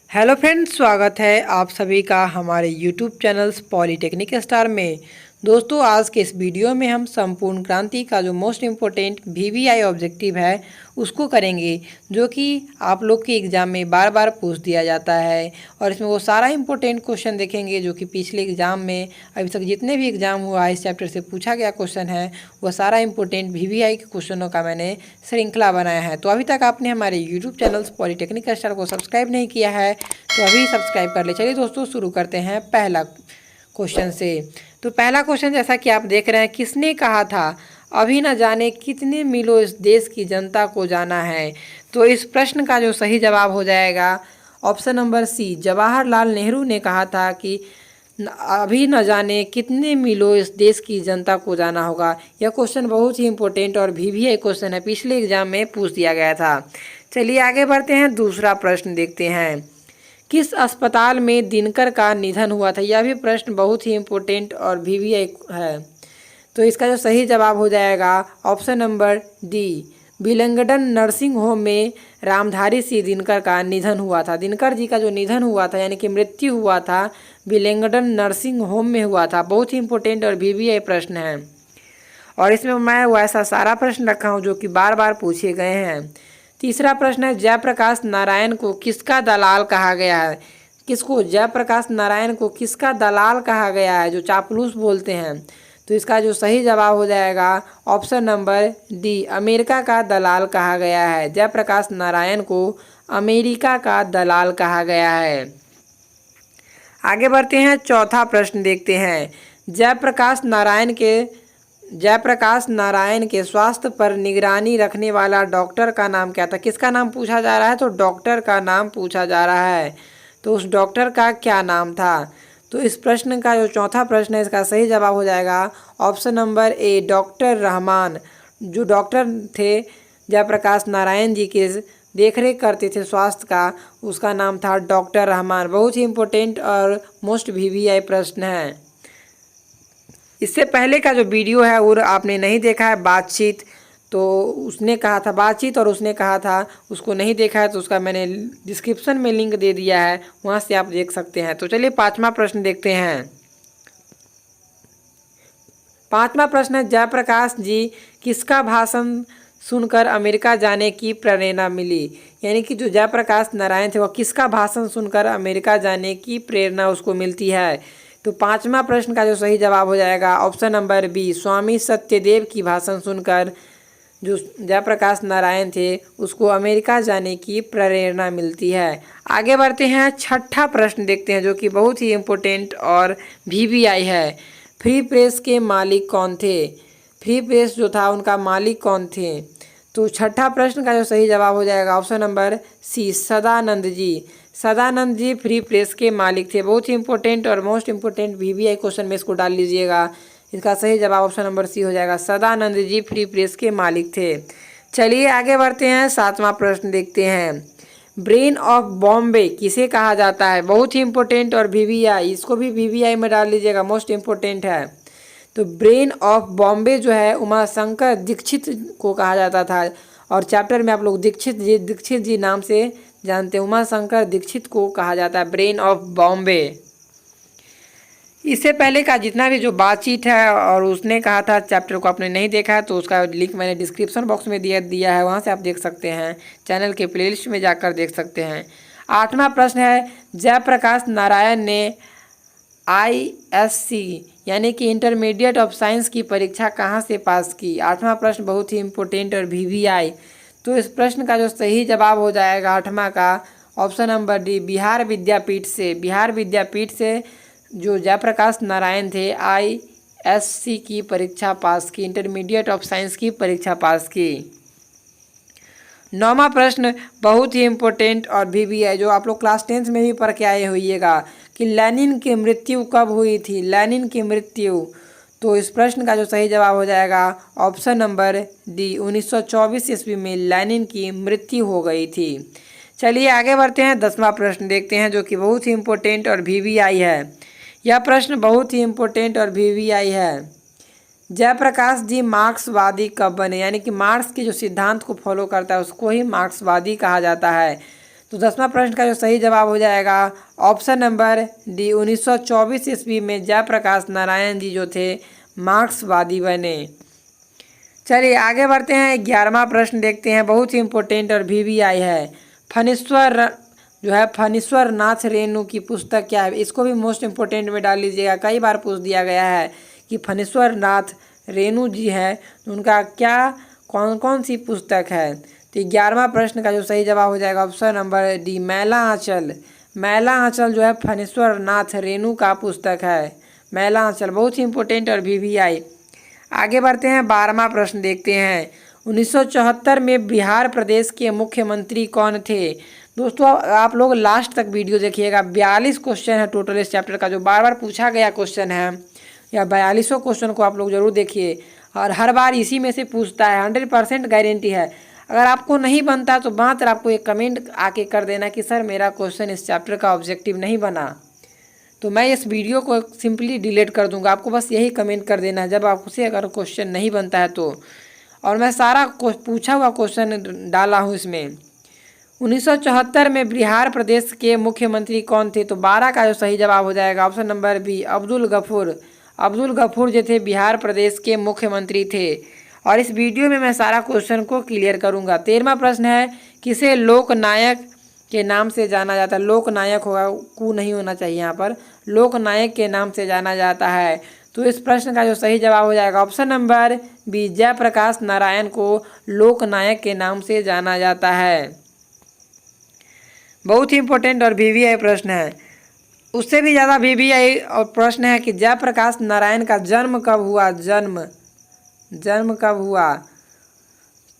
Hello friends, स्वागत है आप सभी का हमारे यूट्यूब चैनल्स पॉलीटेक्निक स्टार में। दोस्तों, आज के इस वीडियो में हम संपूर्ण क्रांति का जो मोस्ट इम्पोर्टेंट वीवीआई ऑब्जेक्टिव है उसको करेंगे, जो कि आप लोग के एग्ज़ाम में बार बार पूछ दिया जाता है। और इसमें वो सारा इम्पोर्टेंट क्वेश्चन देखेंगे जो कि पिछले एग्ज़ाम में अभी तक जितने भी एग्ज़ाम हुआ है इस चैप्टर से पूछा गया क्वेश्चन है, वह सारा इम्पोर्टेंट वीवीआई के क्वेश्चनों का मैंने श्रृंखला बनाया है। तो अभी तक आपने हमारे यूट्यूब चैनल्स पॉलीटेक्निक स्टार को सब्सक्राइब नहीं किया है तो अभी सब्सक्राइब कर ले। चलिए दोस्तों, शुरू करते हैं पहला क्वेश्चन से। तो पहला क्वेश्चन जैसा कि आप देख रहे हैं, किसने कहा था अभी न जाने कितने मीलों इस देश की जनता को जाना है। तो इस प्रश्न का जो सही जवाब हो जाएगा option number C, Jawaharlal Nehru ने कहा था कि अभी न जाने कितने मीलों इस देश की जनता को जाना होगा। यह क्वेश्चन बहुत ही इंपॉर्टेंट और वीवीआई क्वेश्चन है, पिछले एग्जाम में पूछ दिया गया था। चलिए आगे बढ़ते हैं, दूसरा प्रश्न देखते हैं। किस अस्पताल में दिनकर का निधन हुआ था। यह भी प्रश्न बहुत ही इम्पोर्टेंट और वीवीआई है। तो इसका जो सही जवाब हो जाएगा option number D, Willingdon nursing home में रामधारी सिंह दिनकर का निधन हुआ था। दिनकर जी का जो निधन हुआ था यानी कि मृत्यु हुआ था विलिंगडन नर्सिंग होम में हुआ था। बहुत ही इम्पोर्टेंट और वीवीआई प्रश्न है, और इसमें मैं वैसा सारा प्रश्न रखा हूँ जो कि बार बार पूछे गए हैं। तीसरा प्रश्न है, जयप्रकाश नारायण को किसका दलाल कहा गया है। किसको, जयप्रकाश नारायण को किसका दलाल कहा गया है, जो चापलूस बोलते हैं। तो इसका जो सही जवाब हो जाएगा ऑप्शन नंबर डी, अमेरिका का दलाल कहा गया है। जयप्रकाश नारायण को अमेरिका का दलाल कहा गया है। आगे बढ़ते हैं, चौथा प्रश्न देखते हैं। जयप्रकाश नारायण के स्वास्थ्य पर निगरानी रखने वाला डॉक्टर का नाम क्या था। किसका नाम पूछा जा रहा है, तो डॉक्टर का नाम पूछा जा रहा है। तो उस डॉक्टर का क्या नाम था। तो इस प्रश्न का जो चौथा प्रश्न है इसका सही जवाब हो जाएगा option number A, doctor Rahman. जो डॉक्टर थे जयप्रकाश नारायण जी के देखरेख करते थे स्वास्थ्य का, उसका नाम था डॉक्टर रहमान। बहुत ही इम्पोर्टेंट और मोस्ट वीवीआई प्रश्न है। इससे पहले का जो वीडियो है वो आपने नहीं देखा है, बातचीत, तो उसने कहा था बातचीत और उसने कहा था, उसको नहीं देखा है तो उसका मैंने डिस्क्रिप्शन में लिंक दे दिया है, वहाँ से आप देख सकते हैं। तो चलिए पांचवा प्रश्न देखते हैं। पांचवा प्रश्न है, जयप्रकाश जी किसका भाषण सुनकर अमेरिका जाने की प्रेरणा मिली। यानी कि जो जयप्रकाश नारायण थे वह किसका भाषण सुनकर अमेरिका जाने की प्रेरणा उसको मिलती है। तो पांचवा प्रश्न का जो सही जवाब हो जाएगा ऑप्शन नंबर बी, स्वामी सत्यदेव की भाषण सुनकर जो जयप्रकाश नारायण थे उसको अमेरिका जाने की प्रेरणा मिलती है। आगे बढ़ते हैं, छठा प्रश्न देखते हैं जो कि बहुत ही इम्पोर्टेंट और वीवीआई है। फ्री प्रेस के मालिक कौन थे। फ्री प्रेस जो था उनका मालिक कौन थे। तो छठा प्रश्न का जो सही जवाब हो जाएगा ऑप्शन नंबर सी, सदानंद जी। सदानंद जी फ्री प्रेस के मालिक थे। बहुत ही इंपॉर्टेंट और मोस्ट इम्पोर्टेंट वीवीआई क्वेश्चन में इसको डाल लीजिएगा। इसका सही जवाब ऑप्शन नंबर सी हो जाएगा, सदानंद जी फ्री प्रेस के मालिक थे। चलिए आगे बढ़ते हैं, सातवां प्रश्न देखते हैं। ब्रेन ऑफ बॉम्बे किसे कहा जाता है। बहुत ही इंपॉर्टेंट और वीवीआई, इसको भी वीवीआई में डाल लीजिएगा, मोस्ट इम्पोर्टेंट है। तो ब्रेन ऑफ बॉम्बे जो है उमाशंकर दीक्षित को कहा जाता था, और चैप्टर में आप लोग दीक्षित जी नाम से जानते हैं। उमाशंकर दीक्षित को कहा जाता है ब्रेन ऑफ बॉम्बे। इससे पहले का जितना भी जो बातचीत है और उसने कहा था, चैप्टर को आपने नहीं देखा है तो उसका लिंक मैंने डिस्क्रिप्शन बॉक्स में दिया है, वहाँ से आप देख सकते हैं। चैनल के प्लेलिस्ट में जाकर देख सकते हैं। आठवां प्रश्न है, जयप्रकाश नारायण ने ISC यानी कि इंटरमीडिएट ऑफ साइंस की परीक्षा कहाँ से पास की। आठवां प्रश्न बहुत ही इम्पोर्टेंट और वीवीआई। तो इस प्रश्न का जो सही जवाब हो जाएगा आठवां का ऑप्शन नंबर डी, बिहार विद्यापीठ से। बिहार विद्यापीठ से जो जयप्रकाश नारायण थे ISC की परीक्षा पास की, इंटरमीडिएट ऑफ साइंस की परीक्षा पास की। नौवां प्रश्न बहुत ही इम्पोर्टेंट और वीवीआई, जो आप लोग क्लास 10th में भी पढ़ के आए होइएगा कि लेनिन की मृत्यु कब हुई थी। लेनिन की मृत्यु, तो इस प्रश्न का जो सही जवाब हो जाएगा ऑप्शन नंबर डी, 1924 ईस्वी में लेनिन की मृत्यु हो गई थी। चलिए आगे बढ़ते हैं, 10वां प्रश्न देखते हैं जो कि बहुत ही इम्पोर्टेंट और वीवीआई है। यह प्रश्न बहुत ही इम्पोर्टेंट और वीवीआई है। जयप्रकाश जी मार्क्सवादी कब बने। यानी कि मार्क्स के जो सिद्धांत को फॉलो करता है उसको ही मार्क्सवादी कहा जाता है। तो 10वां प्रश्न का जो सही जवाब हो जाएगा ऑप्शन नंबर डी, 1924 ईस्वी में जयप्रकाश नारायण जी जो थे मार्क्सवादी बने। चलिए आगे बढ़ते हैं, 11वां प्रश्न देखते हैं, बहुत ही इम्पोर्टेंट और वीवीआई है। फणीश्वर नाथ रेणु की पुस्तक क्या है? इसको भी मोस्ट इम्पोर्टेंट में डाल लीजिएगा, कई बार पूछ दिया गया है कि फणीश्वर नाथ रेणु जी है उनका क्या कौन कौन सी पुस्तक है? तो 11वां प्रश्न का जो सही जवाब हो जाएगा ऑप्शन नंबर डी, मैला आंचल। मैला आंचल जो है फणीश्वर नाथ रेणु का पुस्तक है, मैला आंचल, बहुत ही इम्पोर्टेंट और वीवीआई। आगे बढ़ते हैं, 12वां प्रश्न देखते हैं, 1974 में बिहार प्रदेश के मुख्यमंत्री कौन थे? दोस्तों आप लोग लास्ट तक वीडियो देखिएगा, 42 क्वेश्चन है टोटल इस चैप्टर का, जो बार बार पूछा गया क्वेश्चन है, या 42 क्वेश्चन को आप लोग जरूर देखिए, और हर बार इसी में से पूछता है, 100% गारंटी है। अगर आपको नहीं बनता तो मात्र आपको एक कमेंट आके कर देना कि सर मेरा क्वेश्चन इस चैप्टर का ऑब्जेक्टिव नहीं बना, तो मैं इस वीडियो को सिंपली डिलीट कर दूंगा। आपको बस यही कमेंट कर देना है जब आपसे अगर क्वेश्चन नहीं बनता है तो। और मैं सारा पूछा हुआ क्वेश्चन डाला हूँ इसमें। 1974 में बिहार प्रदेश के मुख्यमंत्री कौन थे? तो 12 का जो सही जवाब हो जाएगा option number B, Abdul Gafoor. Abdul Gafoor जो थे बिहार प्रदेश के मुख्यमंत्री थे। और इस वीडियो में मैं सारा क्वेश्चन को क्लियर करूंगा। 13वां प्रश्न है, किसे लोकनायक के नाम से जाना जाता है? लोकनायक होगा, कू नहीं होना चाहिए यहाँ पर, लोकनायक के नाम से जाना जाता है। तो इस प्रश्न का जो सही जवाब हो जाएगा option number B, Jayaprakash Narayan को लोकनायक के नाम से जाना जाता है। बहुत ही इंपॉर्टेंट और वीवीआई प्रश्न है। उससे भी ज़्यादा वीवीआई और प्रश्न है कि जयप्रकाश नारायण का जन्म कब हुआ? जन्म कब हुआ?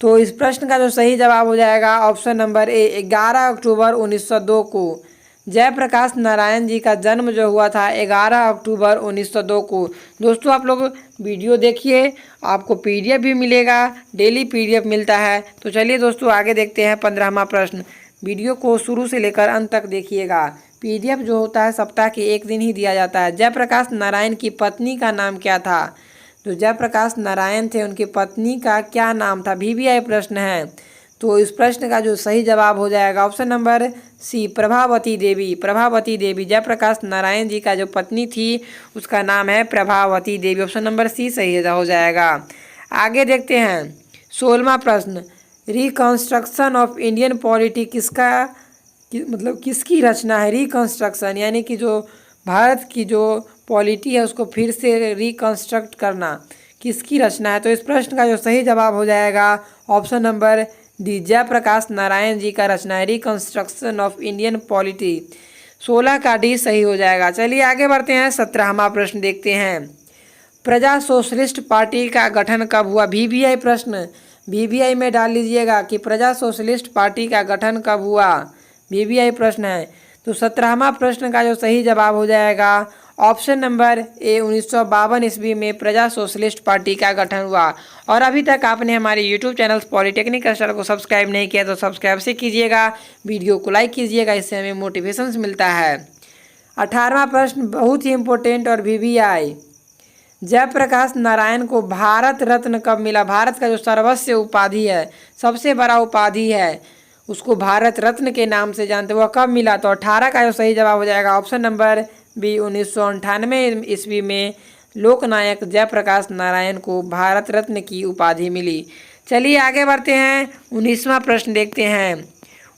तो इस प्रश्न का जो सही जवाब हो जाएगा ऑप्शन नंबर ए, 11 अक्टूबर 1902 को। जयप्रकाश नारायण जी का जन्म जो हुआ था 11 अक्टूबर 1902 को। दोस्तों आप लोग वीडियो देखिए, आपको पीडीएफ भी मिलेगा, डेली पीडीएफ मिलता है। तो चलिए दोस्तों आगे देखते हैं 15वां प्रश्न। वीडियो को शुरू से लेकर अंत तक देखिएगा। पीडीएफ जो होता है सप्ताह के एक दिन ही दिया जाता है। जयप्रकाश नारायण की पत्नी का नाम क्या था? तो जयप्रकाश नारायण थे, उनकी पत्नी का क्या नाम था? वीवीआई प्रश्न है। तो इस प्रश्न का जो सही जवाब हो जाएगा ऑप्शन नंबर सी, प्रभावती देवी। प्रभावती देवी, जयप्रकाश नारायण जी का जो पत्नी थी उसका नाम है प्रभावती देवी। ऑप्शन नंबर सी सही हो जाएगा। आगे देखते हैं 16वां प्रश्न, रिकंस्ट्रक्शन ऑफ इंडियन पॉलिटी मतलब किसकी रचना है? रिकंस्ट्रक्शन यानी कि जो भारत की जो पॉलिटी है उसको फिर से रिकंस्ट्रक्ट करना, किसकी रचना है? तो इस प्रश्न का जो सही जवाब हो जाएगा option number D, Jayaprakash Narayan ji का रचना है, रिकंस्ट्रक्शन ऑफ इंडियन पॉलिटी। 16 का डी सही हो जाएगा। चलिए आगे बढ़ते हैं, 17वां प्रश्न देखते हैं। प्रजा सोशलिस्ट पार्टी का गठन कब हुआ? वीवीआई प्रश्न, वीवीआई में डाल लीजिएगा कि प्रजा सोशलिस्ट पार्टी का गठन कब हुआ? वीवीआई प्रश्न है। तो 17वां प्रश्न का जो सही जवाब हो जाएगा ऑप्शन नंबर ए, 1952 ईस्वी में प्रजा सोशलिस्ट पार्टी का गठन हुआ। और अभी तक आपने हमारे यूट्यूब चैनल पॉलिटेक्निक स्टार को सब्सक्राइब नहीं किया तो सब्सक्राइब से कीजिएगा, वीडियो को लाइक कीजिएगा, इससे हमें मोटिवेशन मिलता है। 18वां प्रश्न बहुत ही इम्पोर्टेंट और वीवीआई, जयप्रकाश नारायण को भारत रत्न कब मिला? भारत का जो सर्वोच्च उपाधि है, सबसे बड़ा उपाधि है, उसको भारत रत्न के नाम से जानते, वह कब मिला? तो 18 का जो सही जवाब हो जाएगा ऑप्शन नंबर बी, 1998 ईस्वी में लोकनायक जयप्रकाश नारायण को भारत रत्न की उपाधि मिली। चलिए आगे बढ़ते हैं, 19वां प्रश्न देखते हैं।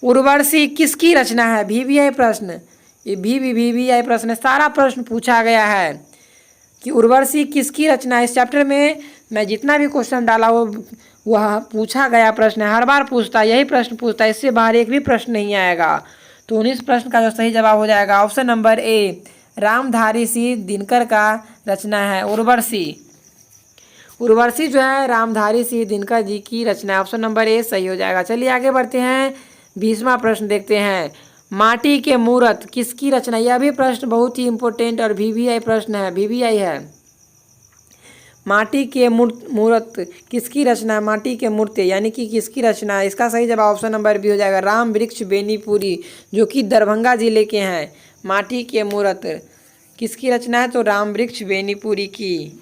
उर्वशी किसकी रचना है? वीवीआई प्रश्न, ये वीवीआई प्रश्न है, सारा प्रश्न पूछा गया है कि उर्वशी किसकी रचना है। इस चैप्टर में मैं जितना भी क्वेश्चन डाला हो वह पूछा गया प्रश्न है, हर बार पूछता है, यही प्रश्न पूछता है, इससे बाहर एक भी प्रश्न नहीं आएगा। तो 19 प्रश्न का जो सही जवाब हो जाएगा option number A, Ramdhari Singh Dinkar का रचना है उर्वशी। उर्वशी जो है रामधारी सिंह दिनकर जी की रचना है, ऑप्शन नंबर ए सही हो जाएगा। चलिए आगे बढ़ते हैं, 20वां प्रश्न देखते हैं। माटी के मूर्त किसकी रचना? यह भी प्रश्न बहुत ही इंपॉर्टेंट और वीवीआई प्रश्न है, वीवीआई है। माटी के मूर्त किसकी रचना है? माटी के मूर्ति यानी कि किसकी रचना है? इसका सही जवाब ऑप्शन नंबर बी हो जाएगा, राम वृक्ष बेनीपुरी, जो कि दरभंगा जिले के हैं। माटी के मूर्त किसकी रचना है? तो राम वृक्ष बेनीपुरी की।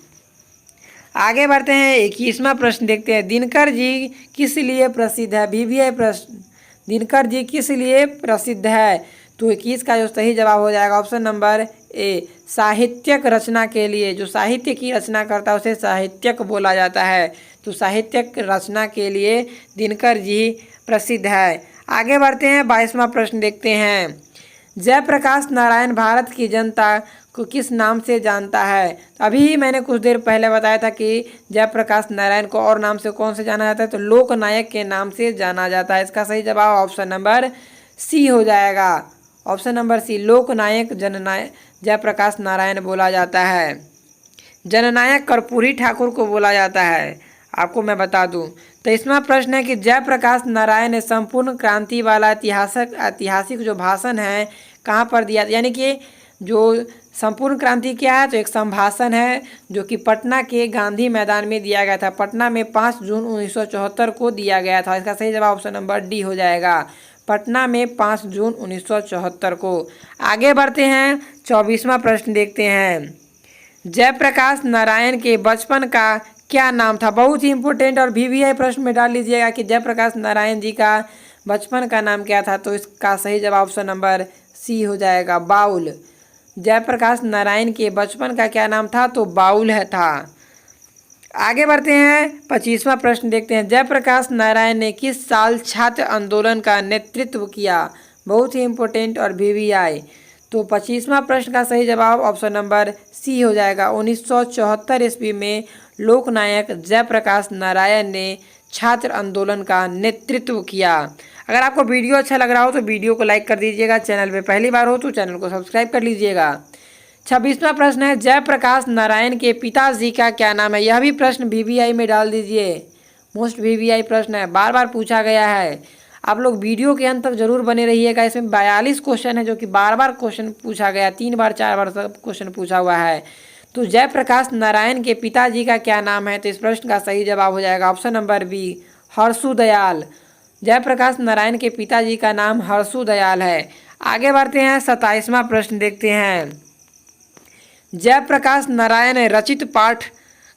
आगे बढ़ते हैं, 21वां प्रश्न देखते हैं। दिनकर जी किस लिए प्रसिद्ध है? वीवीआई प्रश्न, दिनकर जी किस लिए प्रसिद्ध है? तो 21 का जो सही जवाब हो जाएगा ऑप्शन नंबर ए, साहित्यिक रचना के लिए। जो साहित्य की रचना करता है उसे साहित्यिक बोला जाता है। तो साहित्यिक रचना के लिए दिनकर जी प्रसिद्ध है। आगे बढ़ते हैं, 22वां प्रश्न देखते हैं। जयप्रकाश नारायण भारत की जनता को किस नाम से जानता है? अभी मैंने कुछ देर पहले बताया था कि जयप्रकाश नारायण को और नाम से कौन से जाना जाता है? तो लोकनायक के नाम से जाना जाता है। इसका सही जवाब ऑप्शन नंबर सी हो जाएगा। ऑप्शन नंबर सी, लोकनायक जननायक जयप्रकाश नारायण बोला जाता है। जननायक कर्पूरी ठाकुर को बोला जाता है। आपको मैं बता दूं, 23वां प्रश्न है कि जयप्रकाश नारायण ने संपूर्ण क्रांति वाला ऐतिहासिक जो भाषण है कहाँ पर दिया? यानी कि जो संपूर्ण क्रांति क्या है? तो एक संभाषण है जो कि पटना के गांधी मैदान में दिया गया था। पटना में 5 जून 1974 को दिया गया था। इसका सही जवाब ऑप्शन नंबर डी हो जाएगा। पटना में 5 जून 1974 को। आगे बढ़ते हैं, 24वां प्रश्न देखते हैं। जयप्रकाश नारायण के बचपन का क्या नाम था? बहुत ही इंपॉर्टेंट और VVI प्रश्न में डाल लीजिएगा कि जयप्रकाश नारायण जी का बचपन का नाम क्या था? तो इसका सही जवाब ऑप्शन नंबर सी हो जाएगा, बाउल। जयप्रकाश नारायण के बचपन का क्या नाम था? तो बाउल है था। आगे बढ़ते हैं, 25वां प्रश्न देखते हैं। जयप्रकाश नारायण ने किस साल छात्र आंदोलन का नेतृत्व किया? बहुत ही इंपॉर्टेंट और VVI। तो 25वां प्रश्न का सही जवाब ऑप्शन नंबर सी हो जाएगा। 1974 ईस्वी में लोकनायक जयप्रकाश नारायण ने छात्र आंदोलन का नेतृत्व किया। अगर आपको वीडियो अच्छा लग रहा हो तो वीडियो को लाइक कर दीजिएगा। चैनल पे पहली बार हो तो चैनल को सब्सक्राइब कर लीजिएगा। 26वां प्रश्न है, जयप्रकाश नारायण के पिताजी का क्या नाम है? यह भी प्रश्न VVI में डाल दीजिए। मोस्ट VVI प्रश्न है, बार बार पूछा गया है। आप लोग वीडियो के अंत तक जरूर बने रहिएगा। इसमें 42 क्वेश्चन है जो कि बार बार क्वेश्चन पूछा गया, 3 बार 4 बार क्वेश्चन पूछा हुआ है। तो जयप्रकाश नारायण के पिताजी का क्या नाम है? तो इस प्रश्न का सही जवाब हो जाएगा option number B, Harsu Dayal. Jayaprakash Narayan के पिताजी का नाम हर्षु दयाल है। आगे बढ़ते हैं, 27वां प्रश्न देखते हैं। जयप्रकाश नारायण रचित पाठ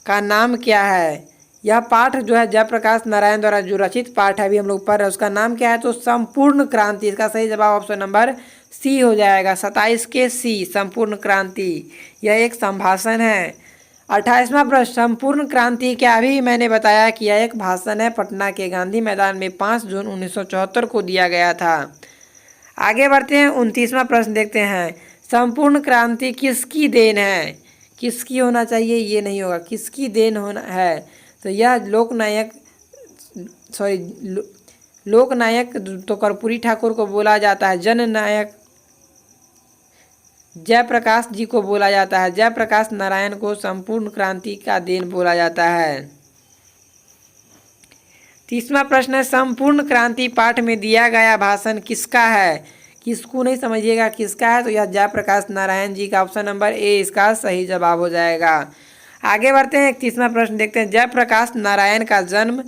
का नाम क्या है? यह पाठ जो है जयप्रकाश नारायण द्वारा जो रचित पाठ है अभी हम लोग पढ़ रहे हैं उसका नाम क्या है? तो संपूर्ण क्रांति। इसका सही जवाब ऑप्शन नंबर सी हो जाएगा, 27 के सी, संपूर्ण क्रांति। यह एक संभाषण है। 28वां प्रश्न, संपूर्ण क्रांति क्या? अभी मैंने बताया कि यह एक भाषण है, पटना के गांधी मैदान में 5 जून 1974 को दिया गया था। आगे बढ़ते हैं, 29वां प्रश्न देखते हैं। संपूर्ण क्रांति किसकी देन है? किसकी होना चाहिए, ये नहीं होगा, किसकी देन होना है? तो यह लोकनायक तो कर्पूरी ठाकुर को बोला जाता है। जननायक जयप्रकाश जी को बोला जाता है। जयप्रकाश नारायण को संपूर्ण क्रांति का देन बोला जाता है। 30वां प्रश्न है, संपूर्ण क्रांति पाठ में दिया गया भाषण किसका है? किसको नहीं समझिएगा किसका है, तो यह जयप्रकाश नारायण जी का, ऑप्शन नंबर ए इसका सही जवाब हो जाएगा। आगे बढ़ते हैं, 31वां प्रश्न देखते हैं। जयप्रकाश नारायण का जन्म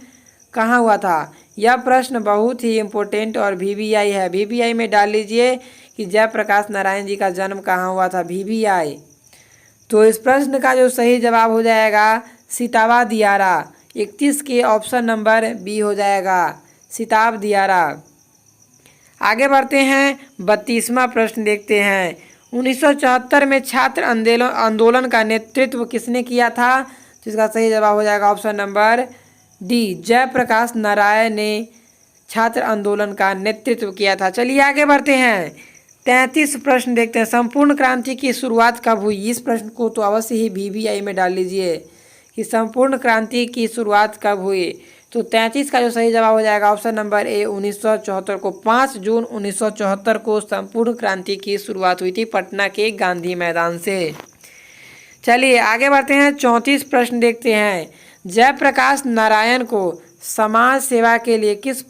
कहाँ हुआ था? यह प्रश्न बहुत ही इम्पोर्टेंट और VVI है। VVI में डाल लीजिए कि जयप्रकाश नारायण जी का जन्म कहाँ हुआ था, VVI। तो इस प्रश्न का जो सही जवाब हो जाएगा सितावा दियारा। 31 के ऑप्शन नंबर बी हो जाएगा, सिताब दियारा। आगे बढ़ते हैं, 32वां प्रश्न देखते हैं। 1974 में छात्र आंदोलन का नेतृत्व किसने किया था? जिसका सही जवाब हो जाएगा option number D, Jayaprakash Narayan ने छात्र आंदोलन का नेतृत्व किया था। चलिए आगे बढ़ते हैं, 33 प्रश्न देखते हैं। संपूर्ण क्रांति की शुरुआत कब हुई? इस प्रश्न को तो अवश्य ही VVI में डाल लीजिए कि संपूर्ण क्रांति की शुरुआत कब हुई। तो 33 का जो सही जवाब हो जाएगा ऑप्शन नंबर ए, 1974 को। 5 जून 1974 को संपूर्ण क्रांति की शुरुआत हुई थी पटना के गांधी मैदान से। चलिए आगे बढ़ते हैं, 34 प्रश्न देखते हैं। जयप्रकाश नारायण को समाज सेवा के लिए किस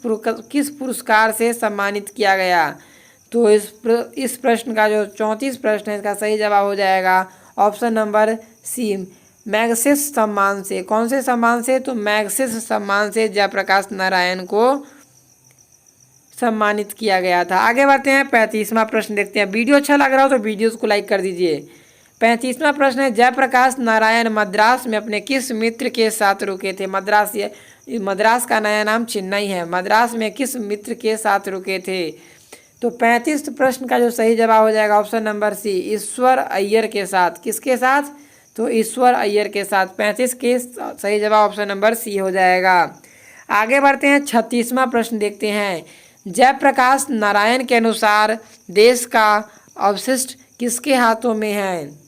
पुरस्कार से सम्मानित किया गया? तो इस प्रश्न का जो 34 प्रश्न है इसका सही जवाब हो जाएगा ऑप्शन नंबर सी, मैग्सेस सम्मान से। कौन से सम्मान से? तो मैग्सेस सम्मान से जयप्रकाश नारायण को सम्मानित किया गया था। आगे बढ़ते हैं, 35वां प्रश्न देखते हैं। वीडियो अच्छा लग रहा हो तो वीडियोस को लाइक कर दीजिए। 35वां प्रश्न है, जयप्रकाश नारायण मद्रास में अपने किस मित्र के साथ रुके थे? मद्रास का नया नाम चेन्नई है। मद्रास में किस मित्र के साथ रुके थे? तो 35 प्रश्न का जो सही जवाब हो जाएगा ऑप्शन नंबर सी, ईश्वर अय्यर के साथ। किसके साथ? तो ईश्वर अय्यर के साथ। 35 के सही जवाब ऑप्शन नंबर सी हो जाएगा। आगे बढ़ते हैं, 36वां प्रश्न देखते हैं। जयप्रकाश नारायण के अनुसार देश का अवशिष्ट किसके हाथों में है?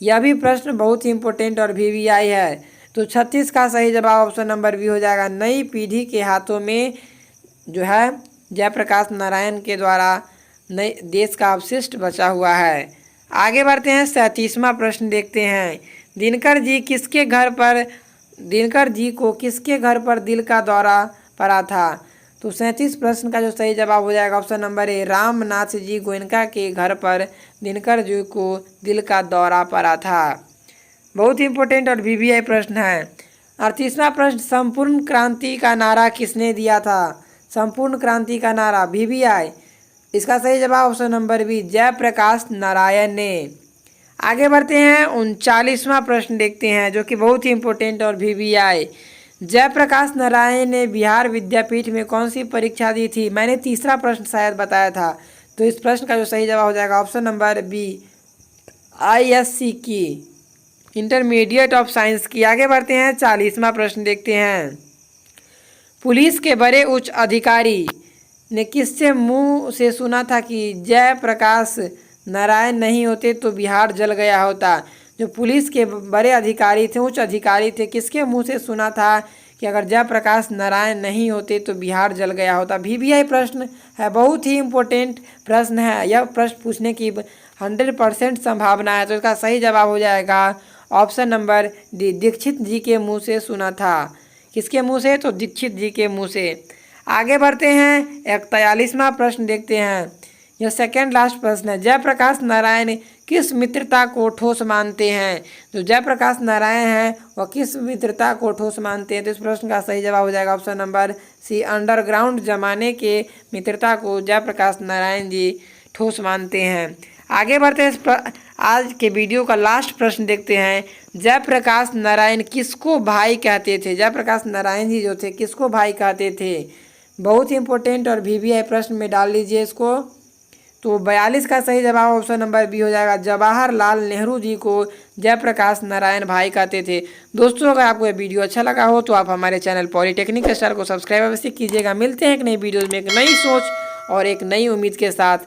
यह भी प्रश्न बहुत ही इंपॉर्टेंट और VVI है। तो 36 का सही जवाब ऑप्शन नंबर बी हो जाएगा, नई पीढ़ी के हाथों में जो है जयप्रकाश नारायण के द्वारा नए देश का अवशिष्ट बचा हुआ है। आगे बढ़ते हैं, 37वां प्रश्न देखते हैं। दिनकर जी को किसके घर पर दिल का दौरा पड़ा था? तो 37 प्रश्न का जो सही जवाब हो जाएगा option number A, Ramnath ji Goenka के घर पर दिनकर जी को दिल का दौरा पड़ा था। बहुत ही इंपॉर्टेंट और VVI प्रश्न है। 38वां प्रश्न, संपूर्ण क्रांति का नारा किसने दिया था? संपूर्ण क्रांति का नारा VVI। इसका सही जवाब option number B, Jayaprakash Narayan ने। आगे बढ़ते हैं, 39वां प्रश्न देखते हैं जो कि बहुत ही इंपॉर्टेंट और VVI। जयप्रकाश नारायण ने बिहार विद्यापीठ में कौन सी परीक्षा दी थी? मैंने तीसरा प्रश्न शायद बताया था। तो इस प्रश्न का जो सही जवाब हो जाएगा ऑप्शन नंबर बी, ISC की, इंटरमीडिएट ऑफ साइंस की। आगे बढ़ते हैं, 40वां प्रश्न देखते हैं। पुलिस के बड़े उच्च अधिकारी ने किससे मुंह से सुना था कि जयप्रकाश नारायण नहीं होते तो बिहार जल गया होता? जो पुलिस के बड़े अधिकारी थे, उच्च अधिकारी थे, किसके मुंह से सुना था कि अगर जयप्रकाश नारायण नहीं होते तो बिहार जल गया होता? VVI प्रश्न है, बहुत ही इम्पोर्टेंट प्रश्न है। यह प्रश्न पूछने की 100% संभावना है। तो इसका सही जवाब हो जाएगा ऑप्शन नंबर डी, दीक्षित जी के मुंह से सुना था। किसके मुंह से? तो दीक्षित जी के मुंह से। आगे बढ़ते हैं, 41वां प्रश्न देखते हैं। यह सेकेंड लास्ट प्रश्न है। जयप्रकाश नारायण किस मित्रता को ठोस मानते हैं? जो जयप्रकाश नारायण हैं वह किस मित्रता को ठोस मानते हैं? तो इस प्रश्न का सही जवाब हो जाएगा ऑप्शन नंबर सी, अंडरग्राउंड जमाने के मित्रता को जयप्रकाश नारायण जी ठोस मानते हैं। आगे बढ़ते हैं, आज के वीडियो का लास्ट प्रश्न देखते हैं। जयप्रकाश नारायण किसको भाई कहते थे? जयप्रकाश नारायण जी जो थे किसको भाई कहते थे? बहुत ही इंपॉर्टेंट और VVI प्रश्न में डाल लीजिए इसको। तो 42 का सही जवाब ऑप्शन नंबर बी हो जाएगा, जवाहरलाल नेहरू जी को जयप्रकाश नारायण भाई कहते थे। दोस्तों, अगर आपको यह वीडियो अच्छा लगा हो तो आप हमारे चैनल पॉलिटेक्निक स्टार को सब्सक्राइब अवश्य कीजिएगा। मिलते हैं एक नई वीडियो में एक नई सोच और एक नई उम्मीद के साथ।